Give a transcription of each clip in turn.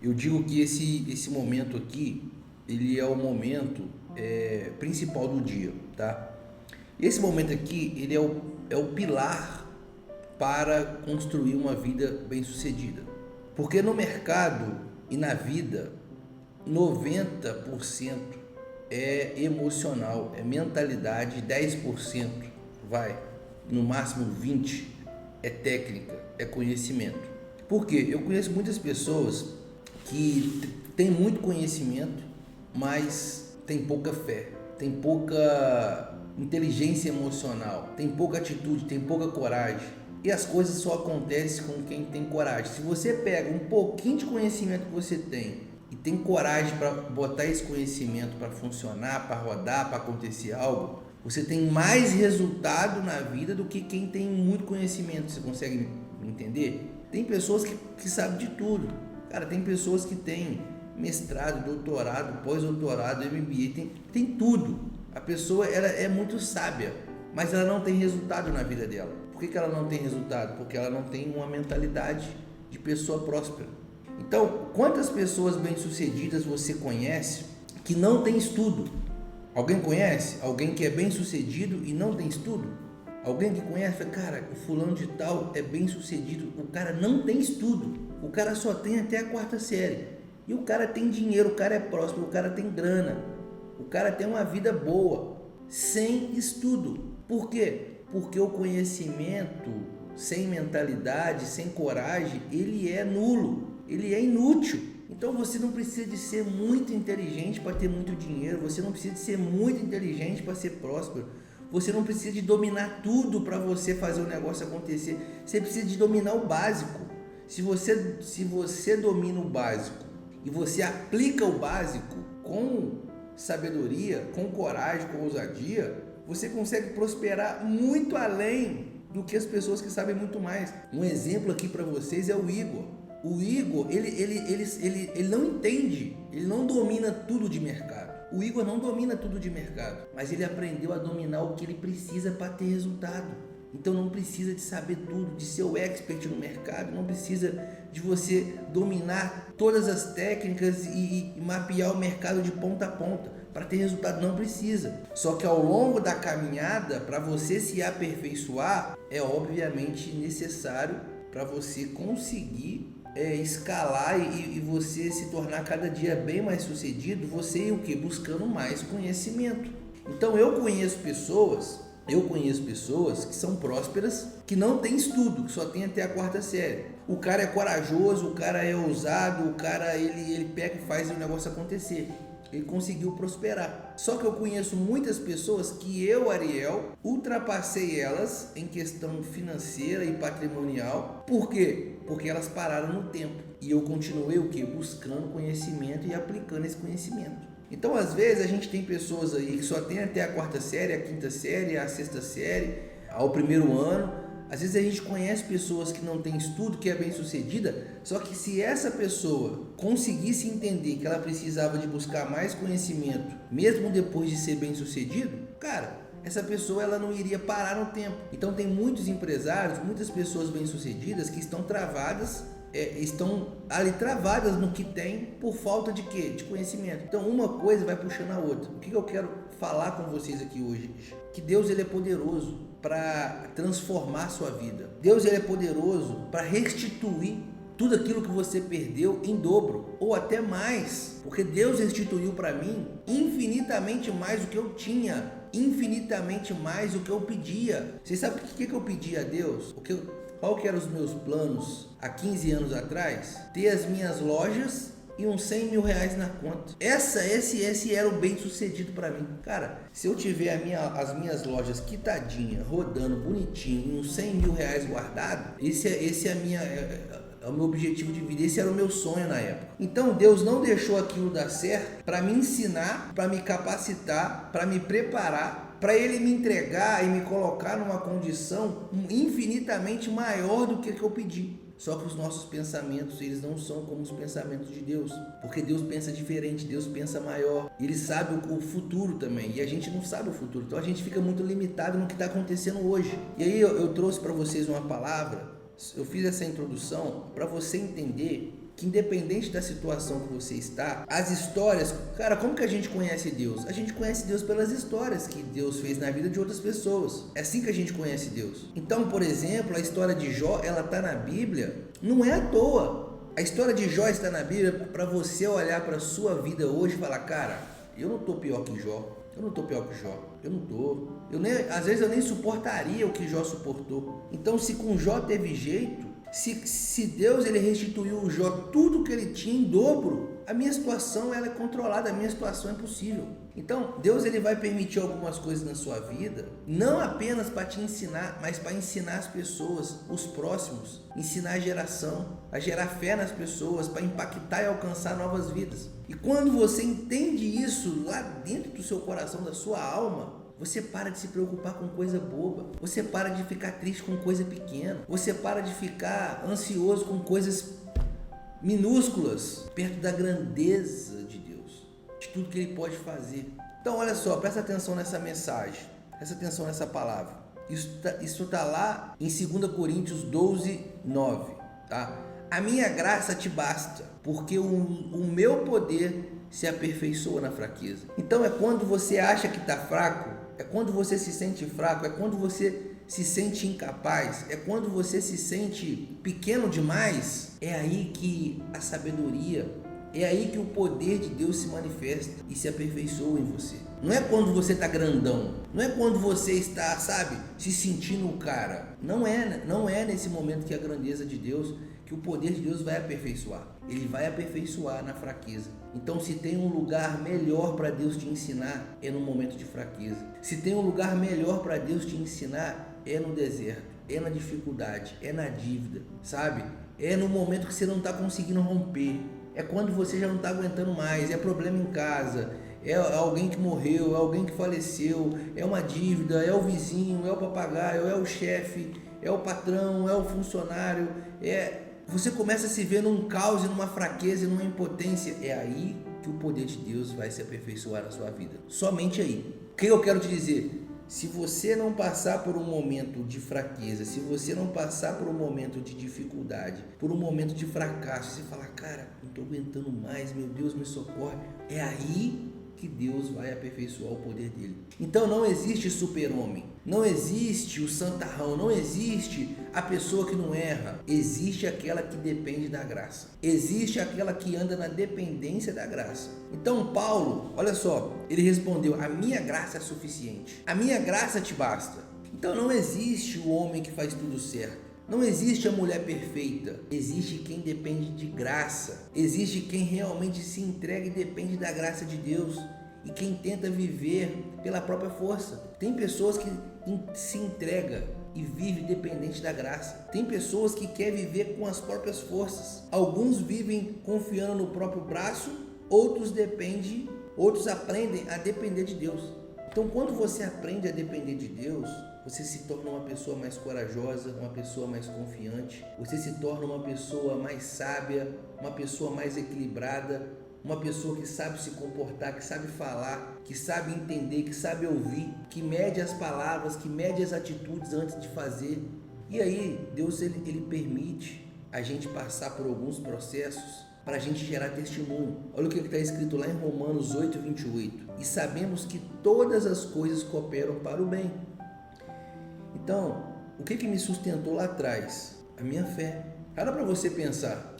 Eu digo que esse momento aqui, ele é o momento principal do dia, tá? Esse momento aqui, ele é o pilar para construir uma vida bem-sucedida. Porque no mercado e na vida, 90% é emocional, é mentalidade, 10% vai, no máximo 20% é técnica, é conhecimento. Por quê? Eu conheço muitas pessoas que têm muito conhecimento, mas tem pouca fé, tem pouca inteligência emocional, tem pouca atitude, tem pouca coragem. E as coisas só acontecem com quem tem coragem. Se você pega um pouquinho de conhecimento que você tem e tem coragem para botar esse conhecimento para funcionar, para rodar, para acontecer algo, você tem mais resultado na vida do que quem tem muito conhecimento. Você consegue entender? Tem pessoas que sabem de tudo. Cara, tem pessoas que têm mestrado, doutorado, pós-doutorado, MBA, tem tudo. A pessoa ela é muito sábia, mas ela não tem resultado na vida dela. Por que ela não tem resultado? Porque ela não tem uma mentalidade de pessoa próspera. Então, quantas pessoas bem-sucedidas você conhece que não tem estudo? Alguém conhece? Alguém que é bem-sucedido e não tem estudo? Alguém que conhece, cara, o fulano de tal é bem-sucedido, o cara não tem estudo, o cara só tem até a quarta série. E o cara tem dinheiro, o cara é próspero, o cara tem grana, o cara tem uma vida boa, sem estudo. Por quê? Porque o conhecimento sem mentalidade, sem coragem, ele é nulo, ele é inútil. Então você não precisa de ser muito inteligente para ter muito dinheiro, você não precisa de ser muito inteligente para ser próspero, você não precisa de dominar tudo para você fazer o negócio acontecer, você precisa de dominar o básico. Se você domina o básico e você aplica o básico com sabedoria, com coragem, com ousadia, você consegue prosperar muito além do que as pessoas que sabem muito mais. Um exemplo aqui para vocês é o Igor. O Igor, ele não entende, ele não domina tudo de mercado. O Igor não domina tudo de mercado, mas ele aprendeu a dominar o que ele precisa para ter resultado. Então não precisa de saber tudo, de ser o expert no mercado, não precisa de você dominar todas as técnicas e mapear o mercado de ponta a ponta. Para ter resultado não precisa. Só que ao longo da caminhada, para você se aperfeiçoar, é obviamente necessário para você conseguir escalar e você se tornar cada dia bem mais sucedido, você e o que? Buscando mais conhecimento. Então eu conheço pessoas que são prósperas, que não tem estudo, que só tem até a quarta série. O cara é corajoso, o cara é ousado, o cara ele pega e faz o negócio acontecer. Ele conseguiu prosperar. Só que eu conheço muitas pessoas que eu, Ariel, ultrapassei elas em questão financeira e patrimonial. Por quê? Porque elas pararam no tempo. E eu continuei o quê? Buscando conhecimento e aplicando esse conhecimento. Então, às vezes, a gente tem pessoas aí que só tem até a quarta série, a quinta série, a sexta série, ao primeiro ano. Às vezes a gente conhece pessoas que não têm estudo, que é bem sucedida, só que se essa pessoa conseguisse entender que ela precisava de buscar mais conhecimento, mesmo depois de ser bem sucedido, cara, essa pessoa ela não iria parar no tempo. Então tem muitos empresários, muitas pessoas bem sucedidas que estão travadas, estão ali travadas no que tem por falta de quê? De conhecimento. Então uma coisa vai puxando a outra. O que eu quero falar com vocês aqui hoje? Que Deus ele é poderoso para transformar a sua vida. Deus ele é poderoso para restituir tudo aquilo que você perdeu em dobro ou até mais, porque Deus restituiu para mim infinitamente mais do que eu tinha, infinitamente mais do que eu pedia. Você sabe o que eu pedia a Deus? Qual que eram os meus planos há 15 anos atrás? Ter as minhas lojas e uns 100 mil reais na conta. Esse era o bem sucedido para mim. Cara, se eu tiver as minhas lojas quitadinha, rodando bonitinho, e uns 100 mil reais guardado, esse é o meu objetivo de vida, esse era o meu sonho na época. Então Deus não deixou aquilo dar certo para me ensinar, para me capacitar, para me preparar, para Ele me entregar e me colocar numa condição infinitamente maior do que eu pedi. Só que os nossos pensamentos, eles não são como os pensamentos de Deus, porque Deus pensa diferente, Deus pensa maior, Ele sabe o futuro também, e a gente não sabe o futuro, então a gente fica muito limitado no que está acontecendo hoje. E aí eu trouxe para vocês uma palavra, eu fiz essa introdução para você entender que independente da situação que você está, as histórias, cara, como que a gente conhece Deus? A gente conhece Deus pelas histórias que Deus fez na vida de outras pessoas. É assim que a gente conhece Deus. Então, por exemplo, a história de Jó, ela está na Bíblia, não é à toa. A história de Jó está na Bíblia para você olhar para a sua vida hoje e falar, cara, eu não estou pior que Jó. Eu não estou pior que Jó, eu não estou. Às vezes eu nem suportaria o que Jó suportou. Então, se com Jó teve jeito, se Deus ele restituiu o Jó tudo que ele tinha em dobro, a minha situação ela é controlada, a minha situação é possível. Então, Deus ele vai permitir algumas coisas na sua vida, não apenas para te ensinar, mas para ensinar as pessoas, os próximos, ensinar a geração, a gerar fé nas pessoas, para impactar e alcançar novas vidas. E quando você entende isso lá dentro do seu coração, da sua alma, você para de se preocupar com coisa boba, você para de ficar triste com coisa pequena, você para de ficar ansioso com coisas minúsculas, perto da grandeza de Deus, de tudo que Ele pode fazer. Então olha só, presta atenção nessa mensagem, presta atenção nessa palavra. Isso está lá em 2 Coríntios 12, 9, tá? A minha graça te basta, porque o meu poder se aperfeiçoa na fraqueza. Então é quando você acha que está fraco, é quando você se sente fraco, é quando você se sente incapaz, é quando você se sente pequeno demais, é aí que a sabedoria, é aí que o poder de Deus se manifesta e se aperfeiçoa em você. Não é quando você está grandão, não é quando você está, sabe, se sentindo o cara. Não é nesse momento que a grandeza de Deus, que o poder de Deus vai aperfeiçoar. Ele vai aperfeiçoar na fraqueza. Então, se tem um lugar melhor para Deus te ensinar, é no momento de fraqueza. Se tem um lugar melhor para Deus te ensinar, é no deserto, é na dificuldade, é na dívida, sabe? É no momento que você não está conseguindo romper. É quando você já não está aguentando mais, é problema em casa, é alguém que morreu, é alguém que faleceu, é uma dívida, é o vizinho, é o papagaio, é o chefe, é o patrão, é o funcionário, você começa a se ver num caos, numa fraqueza, numa impotência. É aí que o poder de Deus vai se aperfeiçoar na sua vida. Somente aí. O que eu quero te dizer? Se você não passar por um momento de fraqueza, se você não passar por um momento de dificuldade, por um momento de fracasso, você falar, cara, não estou aguentando mais, meu Deus, me socorre. É aí que Deus vai aperfeiçoar o poder dele. Então não existe super-homem, não existe o santarrão, não existe a pessoa que não erra. Existe aquela que depende da graça. Existe aquela que anda na dependência da graça. Então Paulo, olha só, ele respondeu, a minha graça é suficiente. A minha graça te basta. Então não existe o homem que faz tudo certo. Não existe a mulher perfeita, existe quem depende de graça, existe quem realmente se entrega e depende da graça de Deus e quem tenta viver pela própria força. Tem pessoas que se entregam e vivem dependente da graça. Tem pessoas que querem viver com as próprias forças. Alguns vivem confiando no próprio braço, outros aprendem a depender de Deus. Então quando você aprende a depender de Deus, você se torna uma pessoa mais corajosa, uma pessoa mais confiante, você se torna uma pessoa mais sábia, uma pessoa mais equilibrada, uma pessoa que sabe se comportar, que sabe falar, que sabe entender, que sabe ouvir, que mede as palavras, que mede as atitudes antes de fazer. E aí Deus ele permite a gente passar por alguns processos para a gente gerar testemunho. Olha o que está escrito lá em Romanos 8, 28. E sabemos que todas as coisas cooperam para o bem. Então, o que me sustentou lá atrás? A minha fé. Olha para você pensar.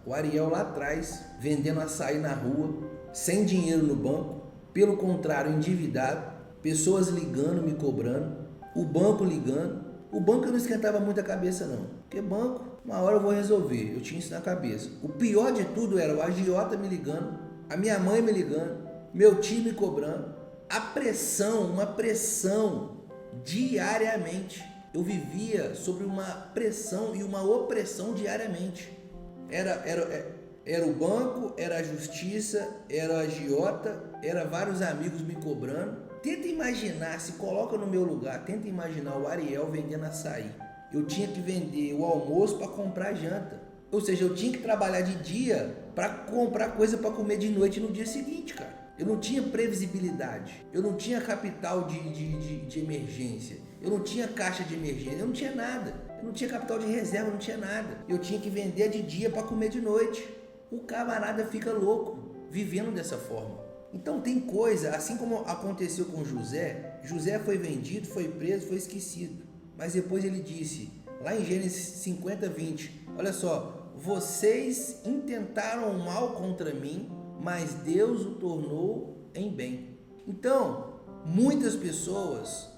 O Ariel lá atrás, vendendo açaí na rua, sem dinheiro no banco, pelo contrário, endividado, pessoas ligando, me cobrando, o banco ligando. O banco eu não esquentava muito a cabeça não, porque banco, uma hora eu vou resolver, eu tinha isso na cabeça. O pior de tudo era o agiota me ligando, a minha mãe me ligando, meu tio me cobrando, a pressão, uma pressão diariamente. Eu vivia sobre uma pressão e uma opressão diariamente. Era o banco, era a justiça, era a agiota, era vários amigos me cobrando. Tenta imaginar, se coloca no meu lugar, tenta imaginar o Ariel vendendo açaí. Eu tinha que vender o almoço para comprar janta. Ou seja, eu tinha que trabalhar de dia para comprar coisa para comer de noite no dia seguinte, cara. Eu não tinha previsibilidade, eu não tinha capital de emergência, eu não tinha caixa de emergência, eu não tinha nada. Eu não tinha capital de reserva, não tinha nada. Eu tinha que vender de dia para comer de noite. O camarada fica louco vivendo dessa forma. Então tem coisa, assim como aconteceu com José. José foi vendido, foi preso, foi esquecido. Mas depois ele disse, lá em Gênesis 50, 20, olha só, vocês intentaram o mal contra mim, mas Deus o tornou em bem. Então, muitas pessoas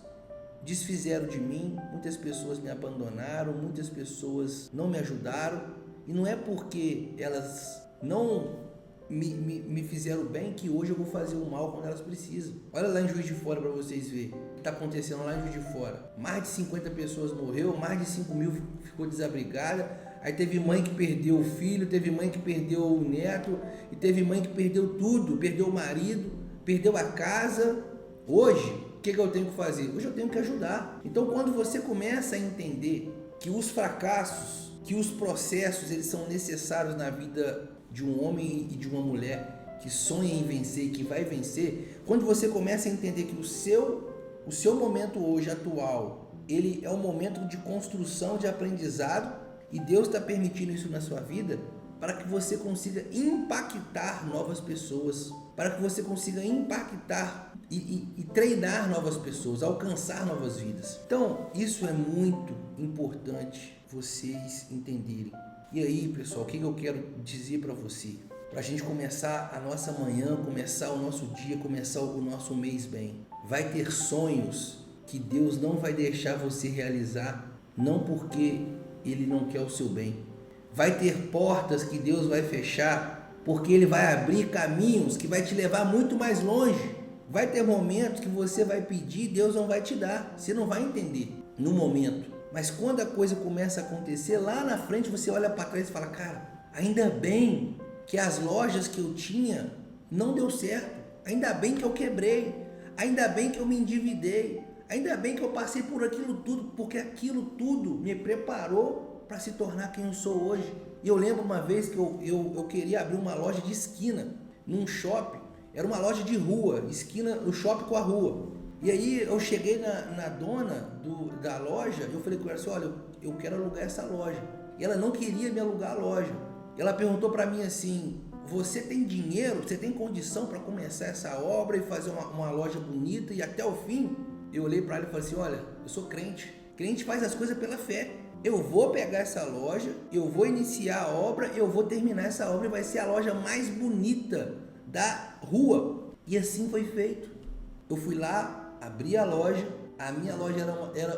desfizeram de mim, muitas pessoas me abandonaram, muitas pessoas não me ajudaram, e não é porque elas não me fizeram bem que hoje eu vou fazer o mal quando elas precisam. Olha lá em Juiz de Fora para vocês verem o que está acontecendo lá em Juiz de Fora. Mais de 50 pessoas morreu, mais de 5 mil ficou desabrigada. Aí teve mãe que perdeu o filho, teve mãe que perdeu o neto, e teve mãe que perdeu tudo, perdeu o marido, perdeu a casa. Hoje, o que eu tenho que fazer? Hoje eu tenho que ajudar. Então, quando você começa a entender que os fracassos, que os processos, eles são necessários na vida de um homem e de uma mulher que sonha em vencer e que vai vencer, quando você começa a entender que o seu momento hoje atual, ele é um momento de construção, de aprendizado, e Deus está permitindo isso na sua vida para que você consiga impactar novas pessoas, para que você consiga impactar e treinar novas pessoas, alcançar novas vidas. Então, isso é muito importante vocês entenderem. E aí, pessoal, o que eu quero dizer para você? Para a gente começar a nossa manhã, começar o nosso dia, começar o nosso mês bem. Vai ter sonhos que Deus não vai deixar você realizar, não porque Ele não quer o seu bem. Vai ter portas que Deus vai fechar, porque Ele vai abrir caminhos que vai te levar muito mais longe. Vai ter momentos que você vai pedir, Deus não vai te dar. Você não vai entender no momento. Mas quando a coisa começa a acontecer, lá na frente você olha para trás e fala, cara, ainda bem que as lojas que eu tinha não deu certo. Ainda bem que eu quebrei. Ainda bem que eu me endividei. Ainda bem que eu passei por aquilo tudo, porque aquilo tudo me preparou para se tornar quem eu sou hoje. E eu lembro uma vez que eu queria abrir uma loja de esquina, num shopping. Era uma loja de rua, esquina, o shopping com a rua. E aí eu cheguei na dona da loja e eu falei com ela assim, olha, eu quero alugar essa loja. E ela não queria me alugar a loja. Ela perguntou para mim assim, você tem dinheiro, você tem condição para começar essa obra e fazer uma loja bonita e até o fim? Eu olhei para ela e falei assim, olha, eu sou crente. Crente faz as coisas pela fé. Eu vou pegar essa loja, eu vou iniciar a obra, eu vou terminar essa obra e vai ser a loja mais bonita da rua. E assim foi feito. Eu fui lá, abri a loja, a minha loja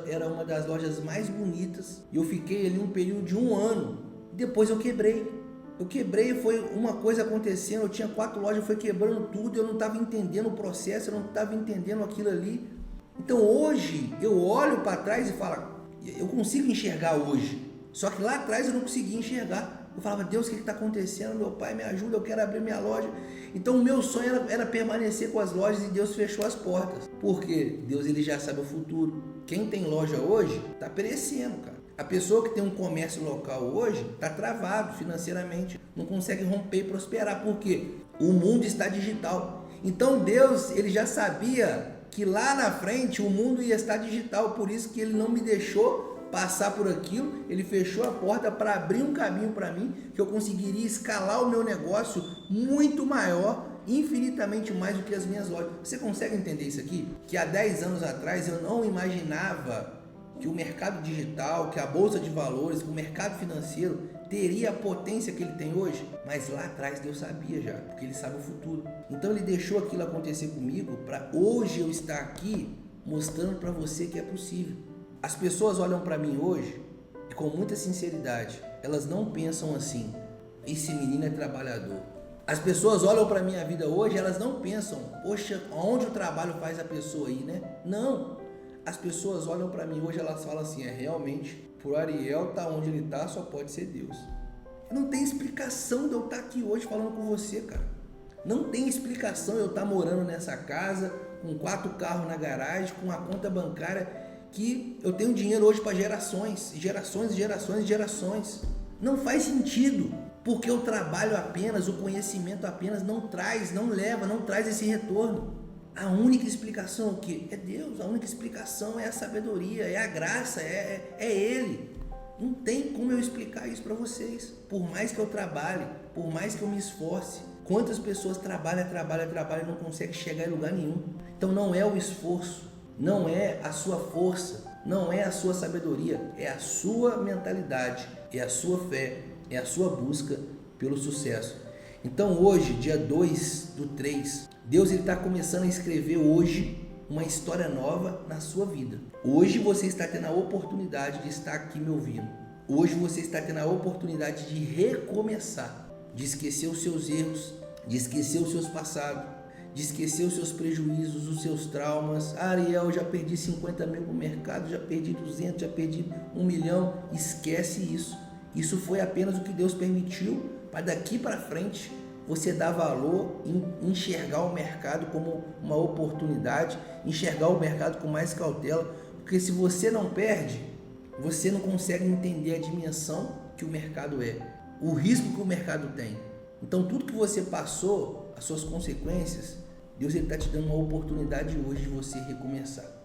era uma das lojas mais bonitas e eu fiquei ali um período de 1 ano. Depois eu quebrei. Foi uma coisa acontecendo, eu tinha 4 lojas, foi quebrando tudo, eu não estava entendendo o processo, eu não estava entendendo aquilo ali. Então hoje eu olho para trás e falo, eu consigo enxergar hoje, só que lá atrás eu não conseguia enxergar. Eu falava, Deus, o que está acontecendo? Meu pai me ajuda, eu quero abrir minha loja. Então o meu sonho era permanecer com as lojas e Deus fechou as portas. Porque Deus ele já sabe o futuro. Quem tem loja hoje está perecendo, cara. A pessoa que tem um comércio local hoje está travado financeiramente, não consegue romper e prosperar. Por quê? O mundo está digital. Então Deus ele já sabia que lá na frente o mundo ia estar digital, por isso que Ele não me deixou passar por aquilo, Ele fechou a porta para abrir um caminho para mim, que eu conseguiria escalar o meu negócio muito maior, infinitamente mais do que as minhas lojas. Você consegue entender isso aqui? Que há 10 anos atrás eu não imaginava que o mercado digital, que a bolsa de valores, que o mercado financeiro teria a potência que ele tem hoje, mas lá atrás Deus sabia já, porque Ele sabe o futuro. Então Ele deixou aquilo acontecer comigo para hoje eu estar aqui mostrando para você que é possível. As pessoas olham para mim hoje e com muita sinceridade, elas não pensam assim, esse menino é trabalhador. As pessoas olham para a minha vida hoje, elas não pensam, poxa, onde o trabalho faz a pessoa ir, né? Não. As pessoas olham para mim hoje, elas falam assim, realmente, por Ariel tá onde ele tá, só pode ser Deus. Não tem explicação de eu estar aqui hoje falando com você, cara. Não tem explicação eu estar morando nessa casa, com 4 carros na garagem, com uma conta bancária, que eu tenho dinheiro hoje para gerações. Não faz sentido, porque o trabalho apenas, o conhecimento apenas não traz esse retorno. A única explicação é o quê? É Deus. A única explicação é a sabedoria, é a graça, é Ele. Não tem como eu explicar isso para vocês. Por mais que eu trabalhe, por mais que eu me esforce, quantas pessoas trabalham e não conseguem chegar em lugar nenhum. Então não é o esforço, não é a sua força, não é a sua sabedoria, é a sua mentalidade, é a sua fé, é a sua busca pelo sucesso. Então hoje, dia 2/3, Deus está começando a escrever hoje uma história nova na sua vida. Hoje você está tendo a oportunidade de estar aqui me ouvindo. Hoje você está tendo a oportunidade de recomeçar, de esquecer os seus erros, de esquecer os seus passados, de esquecer os seus prejuízos, os seus traumas. Ariel, já perdi 50 mil no mercado, já perdi 200, já perdi 1 milhão. Esquece isso. Isso foi apenas o que Deus permitiu para daqui para frente você dar valor em enxergar o mercado como uma oportunidade, enxergar o mercado com mais cautela, porque se você não perde, você não consegue entender a dimensão que o mercado é, o risco que o mercado tem. Então tudo que você passou, as suas consequências, Deus está te dando uma oportunidade hoje de você recomeçar.